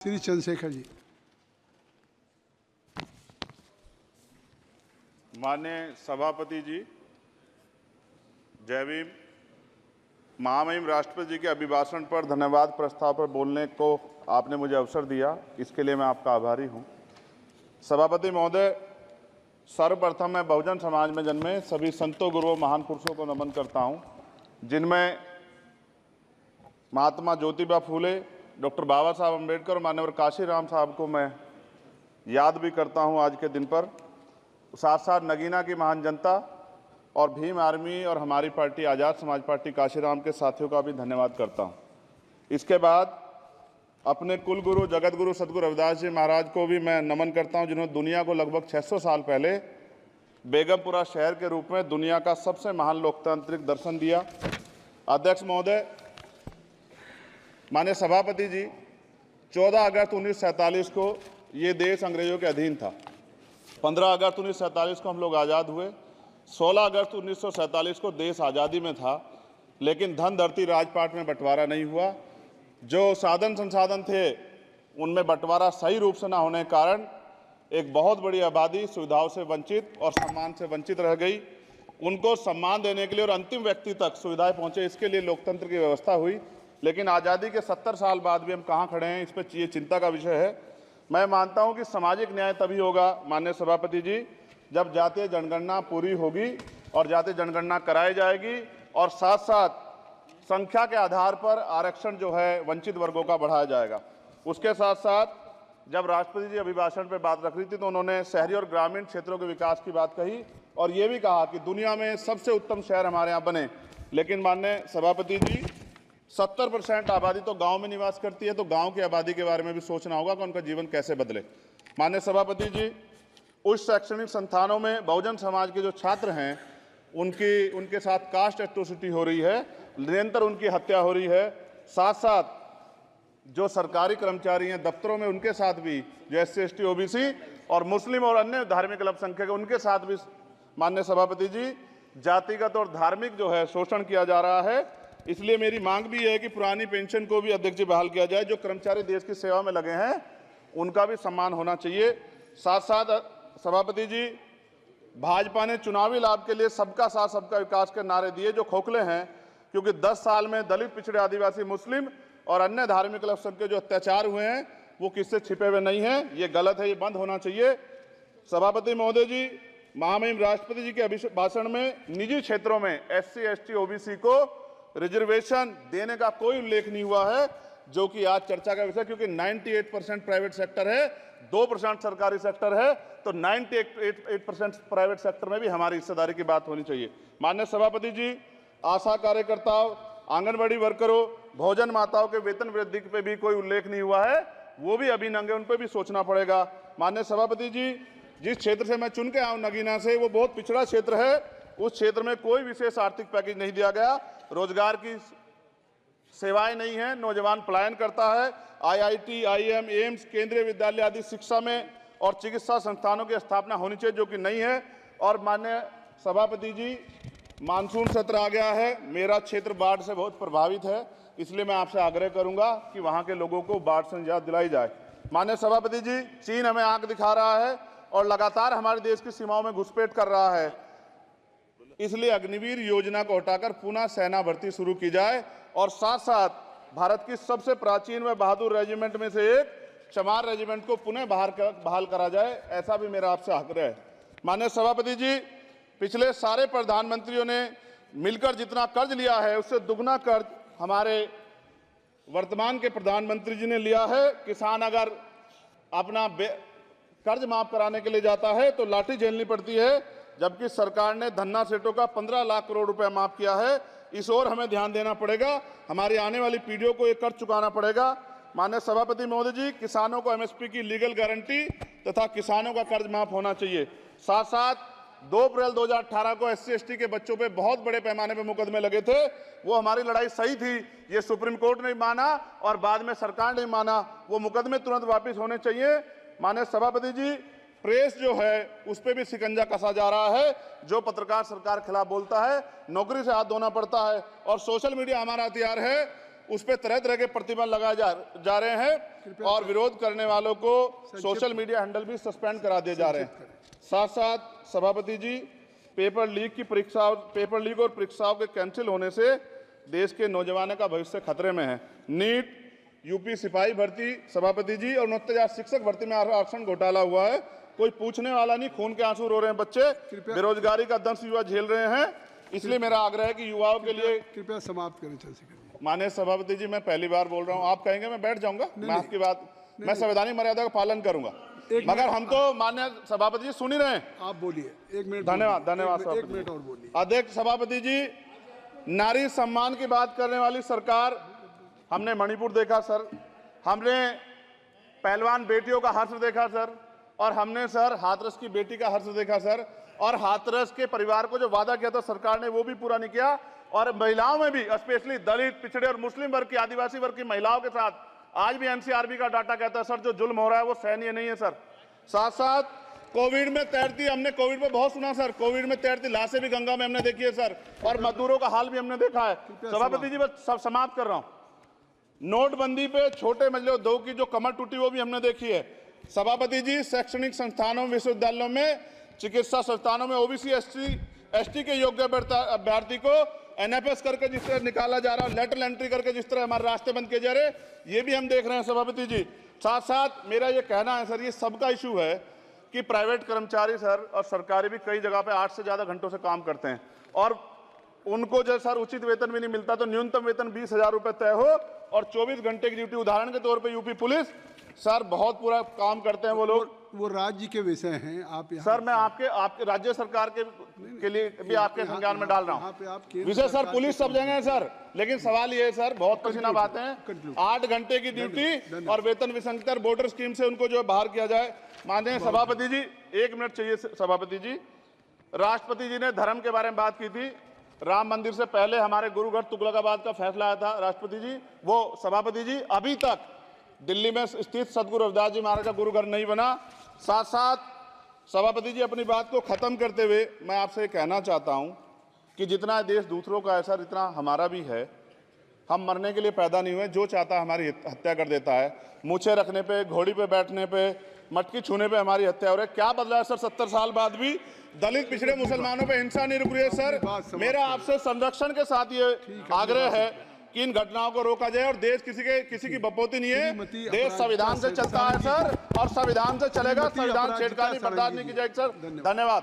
श्री चंद्रशेखर जी। माननीय सभापति जी, जय भीम। महामहिम राष्ट्रपति जी के अभिभाषण पर धन्यवाद प्रस्ताव पर बोलने को आपने मुझे अवसर दिया, इसके लिए मैं आपका आभारी हूं। सभापति महोदय, सर्वप्रथम मैं बहुजन समाज में जन्मे सभी संतों, गुरुओं, महान पुरुषों को नमन करता हूं, जिनमें महात्मा ज्योतिबा फूले, डॉक्टर बाबा साहब अम्बेडकर और मान्यवर काशीराम साहब को मैं याद भी करता हूं आज के दिन पर। साथ साथ नगीना की महान जनता और भीम आर्मी और हमारी पार्टी आज़ाद समाज पार्टी काशीराम के साथियों का भी धन्यवाद करता हूं। इसके बाद अपने कुल गुरु जगत गुरु सदगुरु रविदास जी महाराज को भी मैं नमन करता हूं, जिन्होंने दुनिया को लगभग 600 साल पहले बेगमपुरा शहर के रूप में दुनिया का सबसे महान लोकतांत्रिक दर्शन दिया। अध्यक्ष महोदय, माननीय सभापति जी, 14 अगस्त 1947 को ये देश अंग्रेजों के अधीन था। 15 अगस्त 1947 को हम लोग आज़ाद हुए। 16 अगस्त 1947 को देश आज़ादी में था, लेकिन धन धरती राजपाट में बंटवारा नहीं हुआ। जो साधन संसाधन थे उनमें बंटवारा सही रूप से न होने के कारण एक बहुत बड़ी आबादी सुविधाओं से वंचित और सम्मान से वंचित रह गई। उनको सम्मान देने के लिए और अंतिम व्यक्ति तक सुविधाएं पहुंचे, इसके लिए लोकतंत्र की व्यवस्था हुई। लेकिन आज़ादी के 70 साल बाद भी हम कहाँ खड़े हैं, इस पर ये चिंता का विषय है। मैं मानता हूं कि सामाजिक न्याय तभी होगा माननीय सभापति जी, जब जातीय जनगणना पूरी होगी और जातीय जनगणना कराई जाएगी और साथ साथ संख्या के आधार पर आरक्षण जो है वंचित वर्गों का बढ़ाया जाएगा। उसके साथ साथ जब राष्ट्रपति जी अभिभाषण पर बात रख रही थी तो उन्होंने शहरी और ग्रामीण क्षेत्रों के विकास की बात कही और ये भी कहा कि दुनिया में सबसे उत्तम शहर हमारे यहाँ बने। लेकिन माननीय सभापति जी, 70% आबादी तो गांव में निवास करती है, तो गांव की आबादी के बारे में भी सोचना होगा कि उनका जीवन कैसे बदले। माननीय सभापति जी, उच्च शैक्षणिक संस्थानों में बहुजन समाज के जो छात्र हैं उनके साथ कास्ट एट्रोसिटी हो रही है, निरंतर उनकी हत्या हो रही है। साथ साथ जो सरकारी कर्मचारी हैं दफ्तरों में, उनके साथ भी जो SC ST OBC और मुस्लिम और अन्य धार्मिक अल्पसंख्यक, उनके साथ भी माननीय सभापति जी जातिगत और धार्मिक जो है शोषण किया जा रहा है। इसलिए मेरी मांग भी है कि पुरानी पेंशन को भी अध्यक्ष जी बहाल किया जाए। जो कर्मचारी देश की सेवा में लगे हैं उनका भी सम्मान होना चाहिए। साथ साथ सभापति जी, भाजपा ने चुनावी लाभ के लिए सबका साथ सबका विकास के नारे दिए जो खोखले हैं, क्योंकि 10 साल में दलित, पिछड़े, आदिवासी, मुस्लिम और अन्य धार्मिक अल्पसंख्यक के जो अत्याचार हुए हैं वो किससे छिपे हुए नहीं हैं। ये गलत है, ये बंद होना चाहिए। सभापति महोदय जी, महामहिम राष्ट्रपति जी के अभिभाषण में निजी क्षेत्रों में SC ST OBC को रिजर्वेशन देने का कोई उल्लेख नहीं हुआ है, जो कि आज चर्चा का विषय, क्योंकि 98% प्राइवेट सेक्टर है, 2% सरकारी सेक्टर है, तो 98% प्राइवेट सेक्टर में भी हमारी हिस्सेदारी की बात होनी चाहिए। माननीय सभापति जी, आशा कार्यकर्ताओं, आंगनबाड़ी वर्करों, भोजन माताओं के वेतन वृद्धि पे भी कोई उल्लेख नहीं हुआ है, वो भी अभी नंगे, उन पर भी सोचना पड़ेगा। माननीय सभापति जी, जिस क्षेत्र से मैं चुन के आऊँ नगीना से, वो बहुत पिछड़ा क्षेत्र है। उस क्षेत्र में कोई विशेष आर्थिक पैकेज नहीं दिया गया, रोजगार की सेवाएं नहीं है, नौजवान पलायन करता है। IIT, IIM, एम्स, केंद्रीय विद्यालय आदि शिक्षा में और चिकित्सा संस्थानों की स्थापना होनी चाहिए, जो कि नहीं है। और माननीय सभापति जी, मानसून सत्र आ गया है, मेरा क्षेत्र बाढ़ से बहुत प्रभावित है, इसलिए मैं आपसे आग्रह करूंगा कि वहां के लोगों को बाढ़ से निजात दिलाई जाए। माननीय सभापति जी, चीन हमें आंख दिखा रहा है और लगातार हमारे देश की सीमाओं में घुसपैठ कर रहा है, इसलिए अग्निवीर योजना को हटाकर पुनः सेना भर्ती शुरू की जाए और साथ साथ भारत की सबसे प्राचीन व बहादुर रेजिमेंट में से एक चमार रेजिमेंट को पुनः बहाल करा जाए, ऐसा भी मेरा आपसे आग्रह है। माननीय सभापति जी, पिछले सारे प्रधानमंत्रियों ने मिलकर जितना कर्ज लिया है उससे दुगना कर्ज हमारे वर्तमान के प्रधानमंत्री जी ने लिया है। किसान अगर अपना कर्ज माफ कराने के लिए जाता है तो लाठी झेलनी पड़ती है, जबकि सरकार ने धन्ना सेठों का 15 लाख करोड़ रुपए माफ किया है। इस ओर हमें ध्यान देना पड़ेगा, हमारी आने वाली पीढ़ियों को ये कर्ज चुकाना पड़ेगा। माननीय सभापति महोदय जी, किसानों को MSP की लीगल गारंटी तथा किसानों का कर्ज माफ होना चाहिए। साथ साथ 2 अप्रैल 2018 को SC ST के बच्चों पे बहुत बड़े पैमाने पे मुकदमे लगे थे, वो हमारी लड़ाई सही थी, ये सुप्रीम कोर्ट ने माना और बाद में सरकार ने माना, वो मुकदमे तुरंत वापिस होने चाहिए। माननीय सभापति जी, प्रेस जो है उस पर भी शिकंजा कसा जा रहा है। जो पत्रकार सरकार के खिलाफ बोलता है, नौकरी से हाथ धोना पड़ता है और सोशल मीडिया हमारा हथियार है। उस पर तरह तरह के प्रतिबंध लगाए जा रहे हैं और विरोध करने वालों को सोशल मीडिया हैंडल भी सस्पेंड करा दिए जा रहे हैं। साथ साथ सभापति जी, पेपर लीक और परीक्षाओं के कैंसिल होने से देश के नौजवानों का भविष्य खतरे में है। नीट, यूपी सिपाही भर्ती सभापति जी और 69,000 शिक्षक भर्ती में आरक्षण घोटाला हुआ है, कोई पूछने वाला नहीं, खून के आंसू रो रहे हैं बच्चे, बेरोजगारी का दंश युवा झेल रहे हैं। इसलिए मेरा आग्रह है कि युवाओं के लिए कृपया समाप्त करें चंद्रशेखर। माननीय सभापति जी, मैं पहली बार बोल रहा हूं, आप कहेंगे मैं बैठ जाऊंगा, मैं आपकी बात, मैं संवैधानिक मर्यादा का पालन करूंगा, मगर हम तो माननीय सभापति जी सुन ही रहे हैं। आप बोलिए, 1 मिनट। धन्यवाद, धन्यवाद। 1 मिनट और बोलिए। अध्यक्ष सभापति जी, नारी सम्मान की बात करने वाली सरकार, हमने मणिपुर देखा सर, हमने पहलवान बेटियों का हर्ष देखा सर, और हमने सर हाथरस की बेटी का हर्ष देखा सर, और हाथरस के परिवार को जो वादा किया था सरकार ने वो भी पूरा नहीं किया। और महिलाओं में भी, स्पेशली दलित, पिछड़े और मुस्लिम वर्ग की, आदिवासी वर्ग की महिलाओं के साथ आज भी एनसीआरबी का डाटा कहता है सर जो जुल्म हो रहा है वो सहनीय नहीं है सर। साथ साथ कोविड में तैरती, हमने कोविड में बहुत सुना सर, कोविड में तैरती लाशें भी गंगा में हमने देखी है सर, और मजदूरों का हाल भी हमने देखा है। सभापति जी, बस सब समाप्त कर रहा हूं। नोटबंदी पे छोटे मजले उद्योग की जो कमर टूटी वो भी हमने देखी है। सभापति जी, शैक्षणिक संस्थानों, विश्वविद्यालयों में, चिकित्सा संस्थानों में ओबीसी एसटी के योग्य अभ्यर्थी को एनएफएस करके जिस तरह निकाला जा रहा है, लेटरल एंट्री करके जिस तरह हमारे रास्ते बंद किए जा रहे, ये भी हम देख रहे हैं सभापति जी। साथ साथ मेरा ये कहना है सर, ये सबका इशू है कि प्राइवेट कर्मचारी सर और सरकारी भी कई जगह पे 8 से ज्यादा घंटों से काम करते हैं और उनको जो सर उचित वेतन भी नहीं मिलता, तो न्यूनतम वेतन 20,000 रुपए तय हो और 24 घंटे की ड्यूटी। उदाहरण के तौर पे यूपी पुलिस सर बहुत पूरा काम करते हैं वो लोग, वो राज्य के विषय हैं। आप सर मैं आपके राज्य सरकार के लिए भी आपके संज्ञान में डाल रहा हूँ विषय सर, पुलिस सब जगह है सर, लेकिन सवाल ये है सर, बहुत पसीना बातें हैं, 8 घंटे की ड्यूटी और वेतन विसंगति, बॉर्डर स्कीम से उनको जो बाहर किया जाए। माननीय सभापति जी, 1 मिनट चाहिए सभापति जी। राष्ट्रपति जी ने धर्म के बारे में बात की थी, राम मंदिर से पहले हमारे गुरुघर तुगलकाबाद का फैसला आया था राष्ट्रपति जी, वो सभापति जी अभी तक दिल्ली में स्थित सदगुरु रविदास जी महाराज का गुरुघर नहीं बना। साथ साथ सभापति जी, अपनी बात को खत्म करते हुए मैं आपसे कहना चाहता हूं कि जितना देश दूसरों का है सर, इतना हमारा भी है। हम मरने के लिए पैदा नहीं हुए, जो चाहता है हमारी हत्या कर देता है। मूछें रखने पे, घोड़ी पे बैठने पे, मटकी छूने पे हमारी हत्या हो रही है। क्या बदला है सर? 70 साल बाद भी दलित, पिछड़े, मुसलमानों पे हिंसा नहीं रुक रही है सर। मेरा आपसे संरक्षण के साथ ये आग्रह है कि इन घटनाओं को रोका जाए और देश किसी की बपोती नहीं है, देश संविधान से चलता है सर और संविधान से चलेगा। संविधान छेड़खानी बर्दाश्त नहीं की जाएगी सर। धन्यवाद।